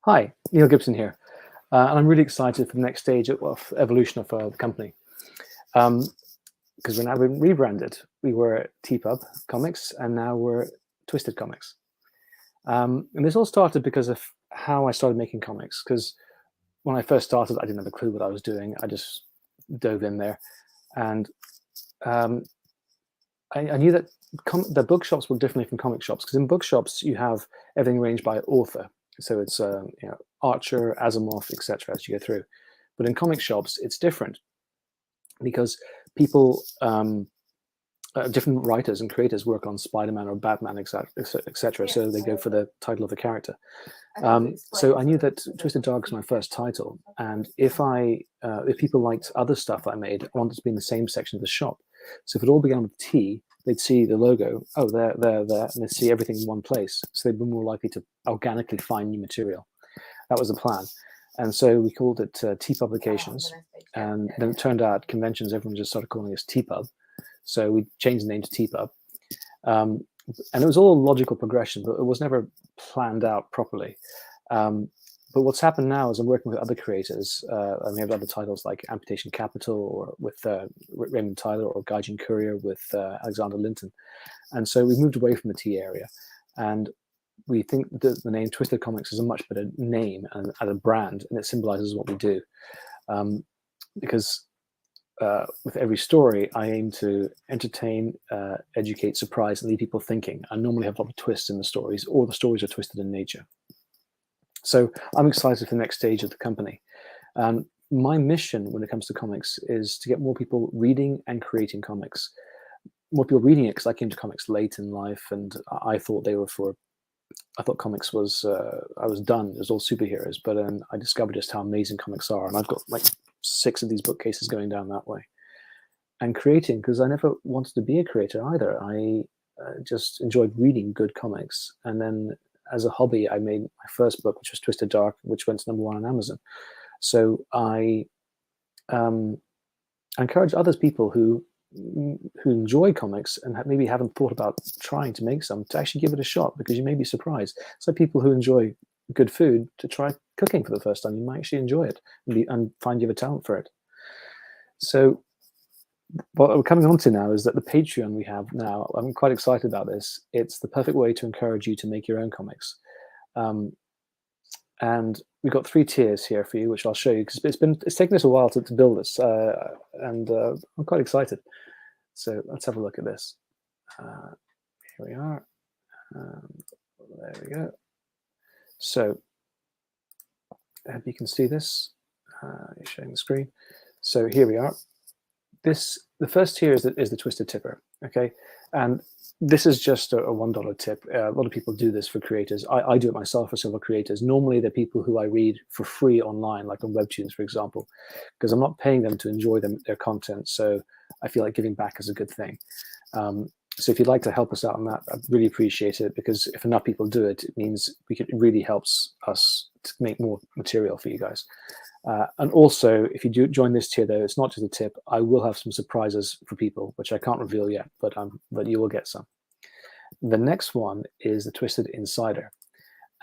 Hi, Neil Gibson here, and I'm really excited for the next stage of evolution of the company. Because we're now been rebranded. We were TPub Comics, and now we're Twisted Comics. And this all started because of how I started making comics. Because when I first started, I didn't have a clue what I was doing. I just dove in there, and I knew that the bookshops were differently from comic shops. Because in bookshops, you have everything arranged by author. So it's Archer, Asimov, etc. as you go through. But in comic shops, it's different because people, different writers and creators work on Spider-Man or Batman, etc. So they go for the title of the character. So I knew that Twisted Dark was my first title, and if people liked other stuff I made, I wanted to be in the same section of the shop. So if it all began with T, they'd see the logo, oh, there, and they'd see everything in one place. So they'd be more likely to organically find new material. That was the plan. And so we called it T Publications. And then it turned out conventions, everyone just started calling us TPub. So we changed the name to TPub. And it was all a logical progression, but it was never planned out properly. But what's happened now is I'm working with other creators, and we have other titles like Amputation Capital, or with Raymond Tyler, or Gaijin Courier with Alexander Linton. And so we moved away from the T area, and we think that the name Twisted Comics is a much better name and as a brand, and it symbolizes what we do. Because with every story, I aim to entertain, educate, surprise, and leave people thinking. I normally have a lot of twists in the stories, or the stories are twisted in nature. So I'm excited for the next stage of the company. My mission when it comes to comics is to get more people reading and creating comics. More people reading it, because I came to comics late in life, and I thought comics was, I was done. It was all superheroes. But I discovered just how amazing comics are. And I've got like 6 of these bookcases going down that way. And creating, because I never wanted to be a creator either. I just enjoyed reading good comics. And then as a hobby, I made my first book, which was Twisted Dark, which went to #1 on Amazon. So I encourage others, people who enjoy comics and maybe haven't thought about trying to make some, to actually give it a shot, because you may be surprised. So people who enjoy good food, to try cooking for the first time. You might actually enjoy it and find you have a talent for it. So what we're coming on to now is that the Patreon we have now, I'm quite excited about this. It's the perfect way to encourage you to make your own comics. And we've got 3 tiers here for you, which I'll show you, because it's taken us a while to build this, and I'm quite excited. So let's have a look at this. Here we are. There we go. So I hope you can see this. You're showing the screen. So here we are. The first tier is the Twisted Tipper, okay? And this is just a $1 tip. A lot of people do this for creators. I do it myself for several creators. Normally, they're people who I read for free online, like on Webtoons, for example, because I'm not paying them to enjoy their content. So I feel like giving back is a good thing. So if you'd like to help us out on that, I'd really appreciate it, because if enough people do it, it means it really helps us to make more material for you guys. And also, if you do join this tier, though, it's not just a tip. I will have some surprises for people, which I can't reveal yet, but you will get some. The next one is the Twisted Insider.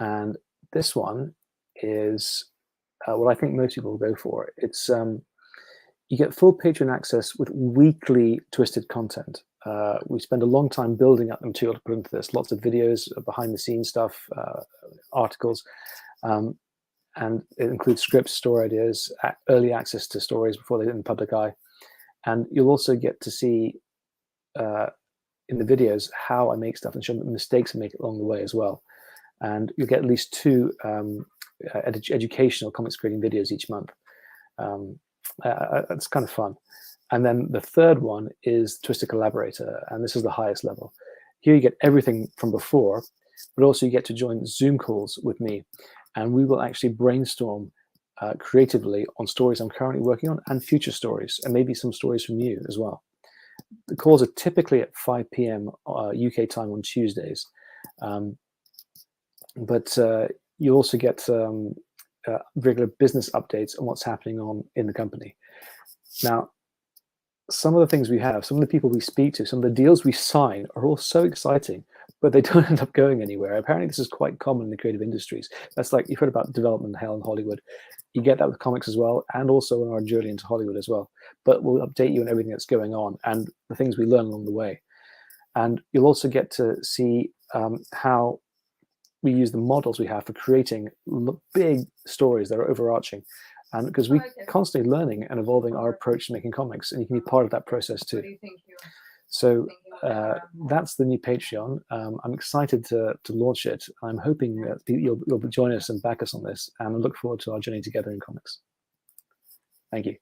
And this one is what I think most people will go for. It's you get full Patreon access with weekly Twisted content. We spend a long time building up the material to put into this. Lots of videos, behind-the-scenes stuff, articles. And it includes scripts, story ideas, early access to stories before they're in the public eye. And you'll also get to see in the videos how I make stuff and show the mistakes I make along the way as well. And you'll get at least 2 educational comics creating videos each month. It's kind of fun. And then the third one is Twisted Collaborator, and this is the highest level. Here you get everything from before, but also you get to join Zoom calls with me. And we will actually brainstorm creatively on stories I'm currently working on, and future stories, and maybe some stories from you as well. The calls are typically at 5 p.m. UK time on Tuesdays. But you also get regular business updates on what's happening in the company. Now, some of the things we have, some of the people we speak to, some of the deals we sign are all so exciting, but they don't end up going anywhere. Apparently, this is quite common in the creative industries. That's like, you've heard about development hell in Hollywood. You get that with comics as well, and also in our journey into Hollywood as well. But we'll update you on everything that's going on and the things we learn along the way. And you'll also get to see how we use the models we have for creating big stories that are overarching. And because we're constantly learning and evolving our approach to making comics, and you can be part of that process too. So that's the new Patreon. I'm excited to launch it. I'm hoping that you'll join us and back us on this, and I look forward to our journey together in comics. Thank you.